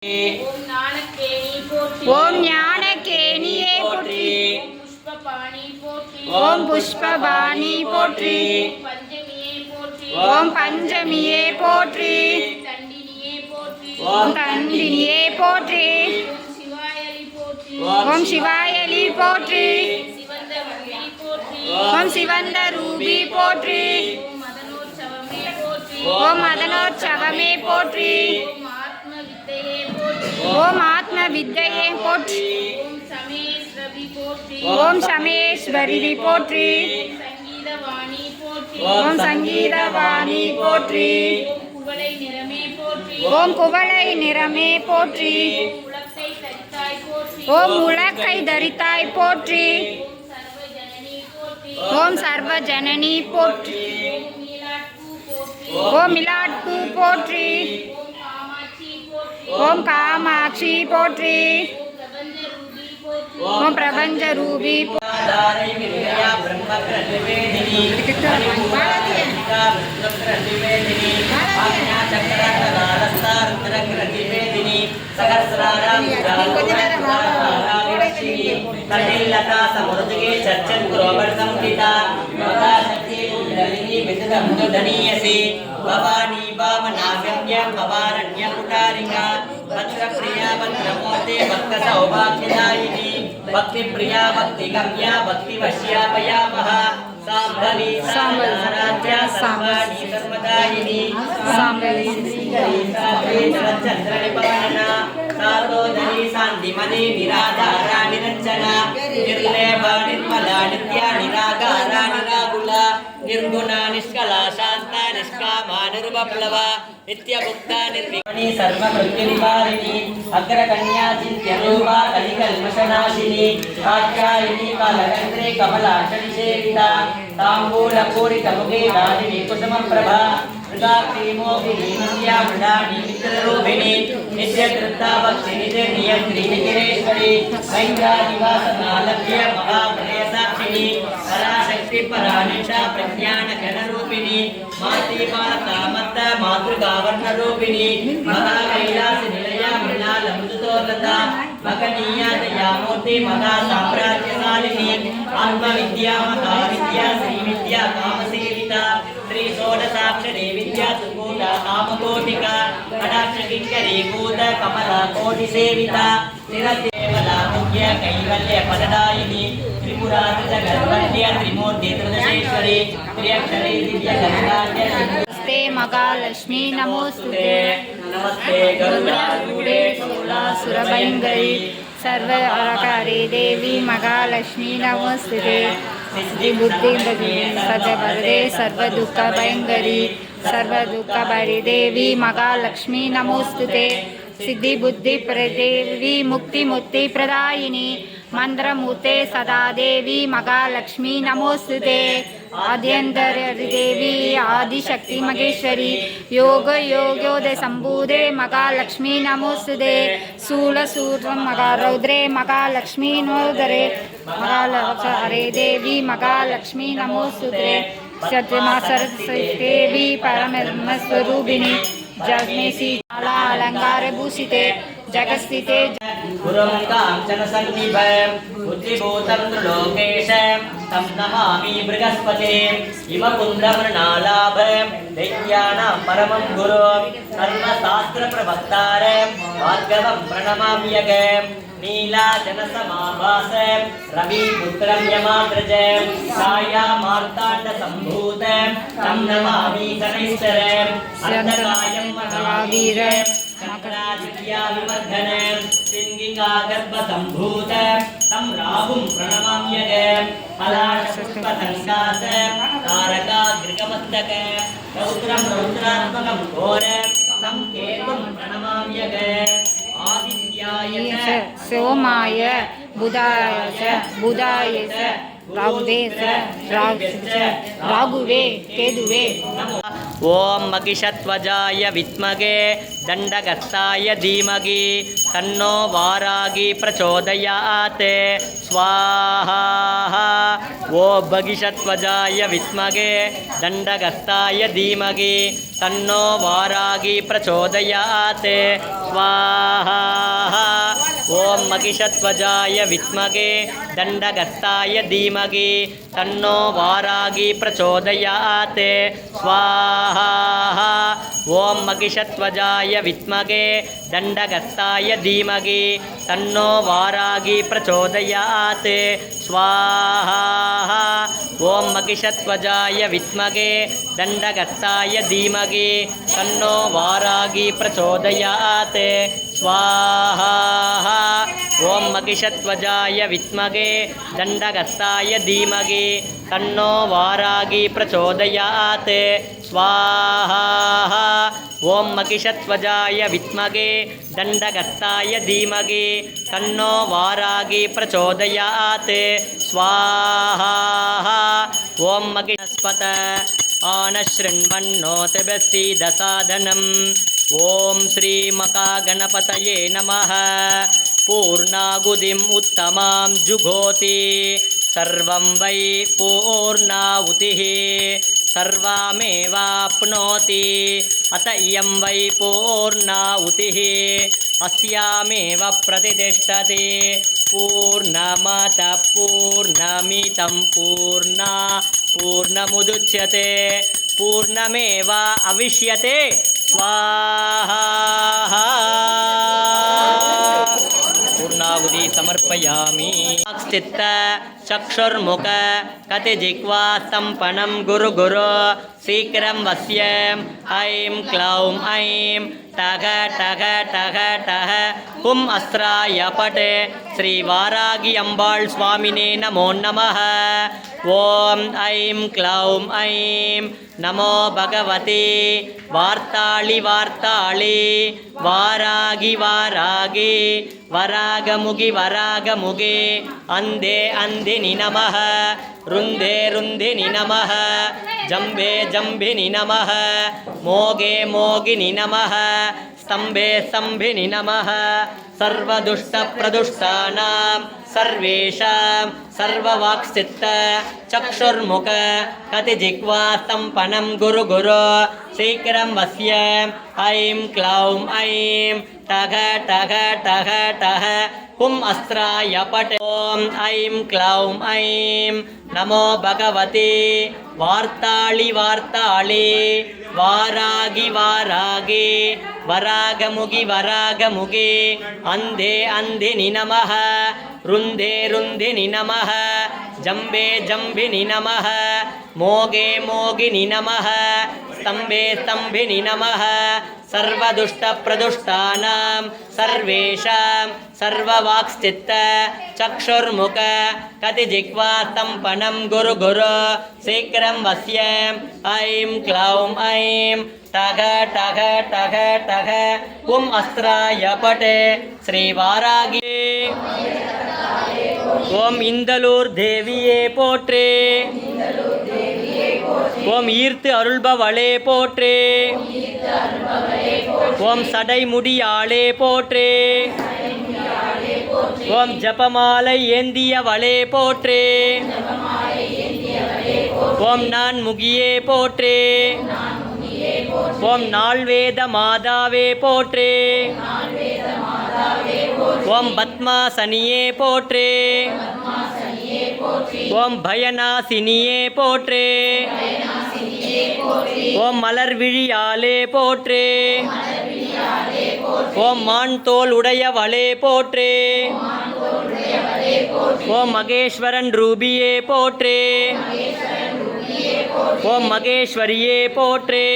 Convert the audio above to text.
ஓம் ஞானக்கேணி போற்றி. ஓம் ஞானக்கேணியே போற்றி. ஓம் புஷ்பபாணி போற்றி. ஓம் புஷ்பபாணி போற்றி. ஓம் பஞ்சமியே போற்றி. ஓம் பஞ்சமியே போற்றி. தண்டினியே போற்றி. ஓம் தண்டினியே போற்றி. ஓம் சிவாயலி போற்றி. ஓம் சிவாயலி போற்றி. சிவந்த ரூபி போற்றி. ஓம் சிவந்த ரூபி போற்றி. ஓம் மதனோற்சவமே போற்றி. ஓம் மதனோற்சவமே போற்றி. ஓம் ஆத்ம வித்தையே போற்றி. ஓம் ஆத்ம வித்தையே போற்றி. ஓம் சமேஸ்வரி போற்றி. ஓம் சமேஸ்வரி போற்றி. சங்கீதவாணி போற்றி. ஓம் சங்கீதவாணி போற்றி. ஓம் குவளை நிறமே போற்றி. ஓம் குவளை நிறமே போற்றி. ஓம் உலக்கை தரித்தாய் போற்றி. ஓம் உலக்கை தரித்தாய் போற்றி. ஓம் சர்வ ஜனனி போற்றி. ஓம் சர்வ ஜனனி போற்றி. ஓம் மீலாட்பூ போற்றி. ஓம் மிலாட்பூ போற்றி. ஓம் காமாட்சி போற்றி. ஓம் காமாட்சி போற்றி. ஓம் பிரபஞ்ச ரூபி போற்றி. ஓம் பிரபஞ்ச ரூபி भवानी वामनागम्य भवारण्य पुटारिका भद्र प्रिया भद्रमूर्ते भक्त सौभाग्यदायिनी भक्ति प्रिया भक्ति गम्या भक्ति वश्यापयामः सांभवी सामराज्य सर्वाणि सर्वदायिनी सांभवी चंद्र निपालना सातोदरी शांतिमणि निराधारा निरंजना निर्लेपा निर्मला नित्या निरागारा निराकुला निर्गुणा निष्कला शांता निष्कामा निर्वप्लवा नित्यमुक्ता निर्विघ्नी सर्वकृत्य निवारिणी अग्रकन्या चिन्त्यरूपा कलिकल्मषनाशिनी कात्यायिनी कालचन्द्रे कमलाक्षणि सेविता ताम्बूलपूरितमुखे राजिनी कुसुमप्रभा मृगाक्षीमोगिनी मृडानी मित्ररूपिणी नित्यकृता भक्ति नित्यनियत्री नितिरेश्वरी वैद्यादिवासनालभ्य महाप्रेयसाक्षिणी पराशक्ति परानिशा प्रज्ञान घनरूपिणी माती माता मत्त मातृकावर्णरूपिणी महाकैलास निलया मृणालमृतोर्लता मकनीया दयामूर्ति महा साम्राज्यशालिनी आत्मविद्या महाविद्या श्रीविद्या कामसेविता श्री षोडशाक्षरी विद्या सुकूटा कामकोटिका कटाक्षकिङ्करी कूट कमला कोटिसेविता निरदेवला मुख्य कैवल्य पददायिनी त्रिपुराकृत गर्वण्य त्रिमूर्ति त्रिदशेश्वरी त्र्यक्षरी दिव्य गंगाढ्य नमस्ते महालक्ष्मी नमोस्तुते. नमस्ते गरुडारूढे शूलासुरभयङ्करी सर्वकारकारे देवी महालक्ष्मी नमोस्तुते. सिद्धिबुद्धिप्रदे सजवरदे सर्वदुःखभयङ्करी सर्वदुःखभरि देवी महालक्ष्मी नमोस्तुते. सिद्धिबुद्धिप्रदेवी मुक्तिमुक्तिप्रदायिनी मंत्रमूर्ते सदा देवी महालक्ष्मी नमोस्तुते. आद्यन्तरदेवी आदिशक्ति महेश्वरी योग योग्योदय संभूते महालक्ष्मी नमोस्तुते. शूलसूत्रं महारौद्रे महालक्ष्मी नमोदरे महालक्ष्मी देवी महालक्ष्मी नमोस्तुते. सत्यमा सरस्वती देवी परमस्वरूपिणी जगन्नेसी माला अलंकार भूषिते जगस्थिते गुरुं काञ्चन सन्निभं बुद्धिभूतं त्रिलोकेशं तं नमामि बृहस्पते इमकुन्दमृणालाभं दैत्यानां परमं गुरुं सर्वशास्त्रप्रवक्तारं भार्गवं प्रणमाम्यहं नीलाजनसमाभासं रविपुत्रं यमाद्रजं छायामार्ताण्डसम्भूतं तं नमामि शनैश्वरं अर्धकायं महावीरं मकरादित्याविवर्धनं सिंहिकागर्भसम्भूतं तं राहुं प्रणमाम्यहं फलाशपुष्पसङ्कासं तारकाग्रिकमस्तकं रौद्रं रौद्रात्मकं घोरं तं केतुं प्रणमाम्यहं आदित्याय सोमाय बुधाय च ராகுவே கேதுவே ஓம் மகிஷத்வஜாய வித்மகே தண்டகஸ்தாய தீமகி தன்னோ வாராகி பிரச்சோதயாத் ஸ்வாஹா ஓம் மகிஷத்வஜாய வித்மகே தண்டகஸ்தாய தீமகி தன்னோ வாராகி பிரச்சோதயாத் ஸ்வாஹா ஓம் மகிஷத்வஜாய வித்மகே தண்டகஸ்தாய தீமகி தன்னோ வாராகி பிரச்சோதயாத் ஸ்வாஹா ஓம் மகிஷத்வஜாய வித்மகே தண்டகஸ்தாய தீமகி தன்னோ வாராகி பிரச்சோதயாத் ஸ்வாஹா ஓம் மகிஷத்வஜாய வித்மகே தண்டகஸ்தாய தீமகி தன்னோ வாராகி பிரச்சோதயாத் ஸ்வாஹா ஓம் மகிஷத்வஜாய வித்மகே தண்டகஸ்தாய தீமகி தன்னோ வாராகி பிரச்சோதயாத் ஸ்வாஹா ஓம் மகிஷத்வஜாய வித்மகே தண்டகஸ்தாய தீமகி தன்னோ வாராகி பிரச்சோதயாத் ஸ்வாஹா ஓம் மகிஷஸ்பத ஆனஸ்ருண்வன்னோதிபஸ்ஸீதசாதனம் ஓம் ஸ்ரீ மகாகணபதயே நமः பூர்ணாகுதிம் உத்தமாம் ஜுகோதி சர்வம் வை பூர்ணாவுதிः सर्वामेवाप्नोति अत इयं वै पूर्णाहुतिः अस्यामेव प्रतिष्ठति पूर्णमतः पूर्णमिदं पूर्णमुदच्यते पूर्णमेव अविष्यते स्वाहा पूर्णाहुति समर्पयामि चित्त चक्षुर्मुख कतिजिह्वा सम्पन्नं गुरु शीघ्रं वस्य ऐं क्लौं ऐं टग टग टग टः हुम् अस्त्राय पटे श्री वारागी अम्बाள் स्वामिने नमो नमः ॐ ऐं क्लौं ऐं नमो भगवते वार्ताळि वारागी वरागमुगे अन्दिनि नमः रुन्दिनि नमः जम्भिनि नमः मोगिनि नमः स्तम्भिनि नमः सर्वदुष्टप्रदुष्टानां सर्वेषां सर्ववाक्सित्त चक्षुर्मुख कतिजिह्वा सम्पन्नं गुरु शीघ्रं वस्य ऐं क्लौं ऐं टग टग टग टः हुम् अस्त्राय पटे ॐ ऐं क्लौं ऐं नमो भगवते वार्ताळि वारागी वरागमुगे अन्दिनि नमः रुन्दिनि नमः जम्भिनि नमः मोगिनि नमः स्तम्भिनि नमः सर्वदुष्टप्रदुष्टानां सर्वेषां सर्ववाक्स्थित चक्षुर्मुख कतिजिह्वा सम्पन्नं गुरु शीघ्रं वस्य ऐं क्लौं ऐं टग टग टग टग हुम् अस्त्राय पटे श्री वारागी ஓம் இந்தலூர் தேவியே போற்றே ஓம் ஈர்த்து அருள்பவளே போற்றே ஓம் சடைமுடியாளே போற்றே ஓம் ஜபமாலை ஏந்தியவளே போற்றே ஓம் நான் முகியே போற்றே ஓம் நால்வேத மாதாவே போற்றே ஓம் பத்மாசனியே போற்றே ஓம் பயநாசினியே போற்றே ஓம் மலர்விழியாலே போற்றே ஓம் மான் தோல் உடையவளே போற்றே ஓம் மகேஸ்வரன் ரூபியே போற்றே ஓம் மகேஸ்வரியே போற்றே